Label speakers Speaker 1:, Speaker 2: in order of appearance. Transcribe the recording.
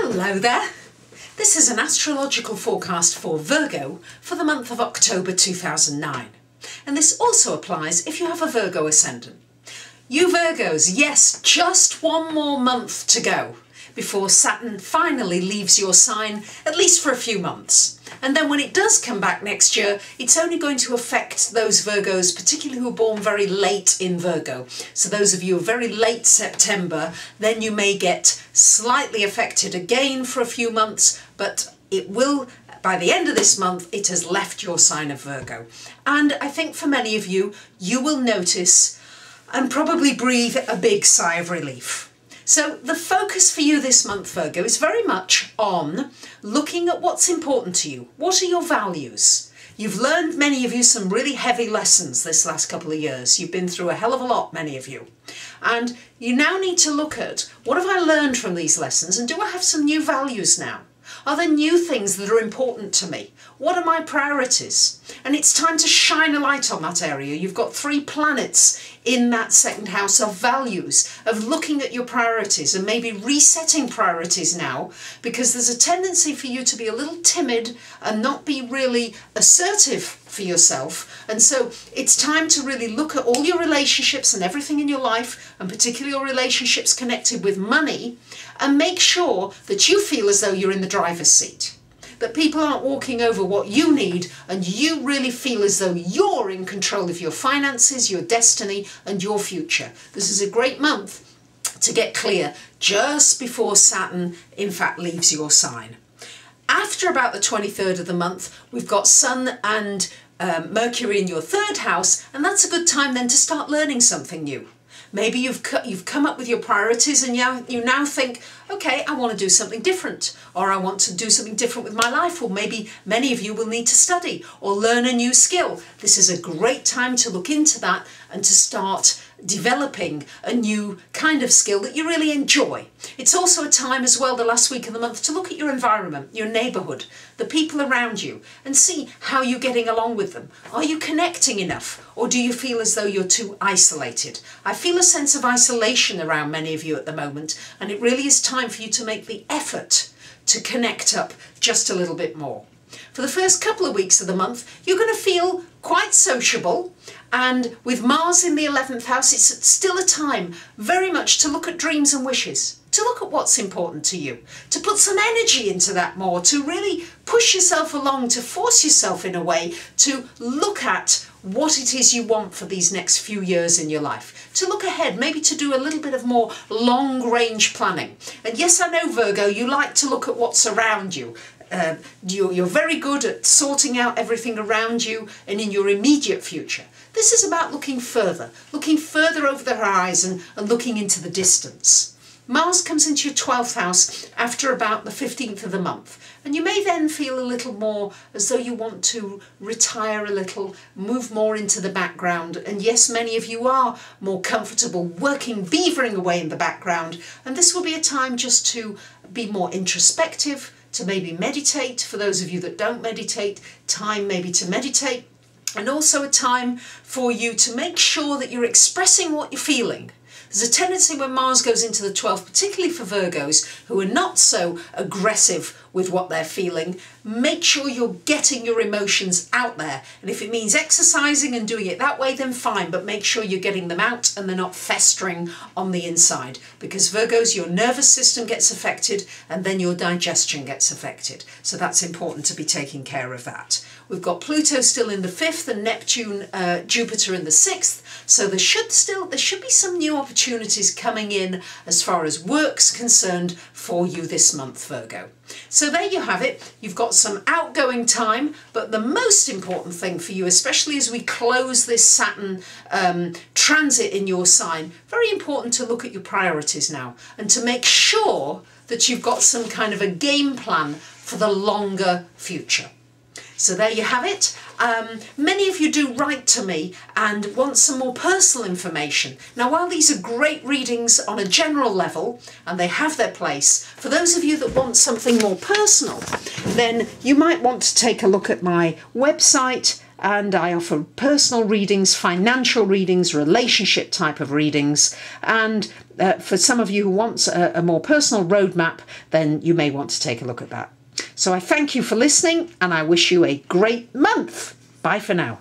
Speaker 1: Hello there! This is an astrological forecast for Virgo for the month of October 2009. And this also applies if you have a Virgo ascendant. You Virgos, yes, just one more month to go before Saturn finally leaves your sign, at least for a few months. And then when it does come back next year, it's only going to affect those Virgos, particularly who are born very late in Virgo. So those of you who are very late September, then you may get slightly affected again for a few months, but it will, by the end of this month, it has left your sign of Virgo. And I think for many of you, you will notice and probably breathe a big sigh of relief. So the focus for you this month, Virgo, is very much on looking at what's important to you. What are your values? You've learned, many of you, some really heavy lessons this last couple of years. You've been through a hell of a lot, many of you. And you now need to look at, what have I learned from these lessons, and do I have some new values now? Are there new things that are important to me? What are my priorities? And it's time to shine a light on that area. You've got 3 planets in that second house of values, of looking at your priorities and maybe resetting priorities now, because there's a tendency for you to be a little timid and not be really assertive for yourself. And so it's time to really look at all your relationships and everything in your life, and particularly your relationships connected with money, and make sure that you feel as though you're in the driver's seat. That people aren't walking over what you need, and you really feel as though you're in control of your finances, your destiny and your future. This is a great month to get clear just before Saturn in fact leaves your sign. After about the 23rd of the month, we've got Sun and Mercury in your 3rd house, and that's a good time then to start learning something new. Maybe you've come up with your priorities and you now think, okay, I want to do something different, or I want to do something different with my life, or maybe many of you will need to study or learn a new skill. This is a great time to look into that and to start developing a new kind of skill that you really enjoy. It's also a time as well, the last week of the month, to look at your environment, your neighbourhood, the people around you, and see how you're getting along with them. Are you connecting enough, or do you feel as though you're too isolated? I feel a sense of isolation around many of you at the moment, and it really is time for you to make the effort to connect up just a little bit more. For the first couple of weeks of the month, you're going to feel quite sociable, and with Mars in the 11th house, it's still a time very much to look at dreams and wishes, to look at what's important to you, to put some energy into that more, to really push yourself along, to force yourself in a way to look at what it is you want for these next few years in your life, to look ahead, maybe to do a little bit of more long-range planning. And yes, I know, Virgo, you like to look at what's around you. You're very good at sorting out everything around you and in your immediate future. This is about looking further over the horizon and looking into the distance. Mars comes into your 12th house after about the 15th of the month, and you may then feel a little more as though you want to retire a little, move more into the background. And yes, many of you are more comfortable working, beavering away in the background, and this will be a time just to be more introspective, to maybe meditate. For those of you that don't meditate, time maybe to meditate, and also a time for you to make sure that you're expressing what you're feeling. There's a tendency when Mars goes into the 12th, particularly for Virgos who are not so aggressive with what they're feeling, make sure you're getting your emotions out there. And if it means exercising and doing it that way, then fine, but make sure you're getting them out and they're not festering on the inside. Because Virgos, your nervous system gets affected and then your digestion gets affected. So that's important to be taking care of that. We've got Pluto still in the 5th and Neptune, Jupiter in the 6th. So there should be some new opportunities coming in as far as work's concerned for you this month, Virgo. So there you have it. You've got some outgoing time, but the most important thing for you, especially as we close this Saturn transit in your sign, very important to look at your priorities now and to make sure that you've got some kind of a game plan for the longer future. So there you have it. Many of you do write to me and want some more personal information. Now, while these are great readings on a general level, and they have their place, for those of you that want something more personal, then you might want to take a look at my website, and I offer personal readings, financial readings, relationship type of readings, and for some of you who want a more personal roadmap, then you may want to take a look at that. So I thank you for listening, and I wish you a great month. Bye for now.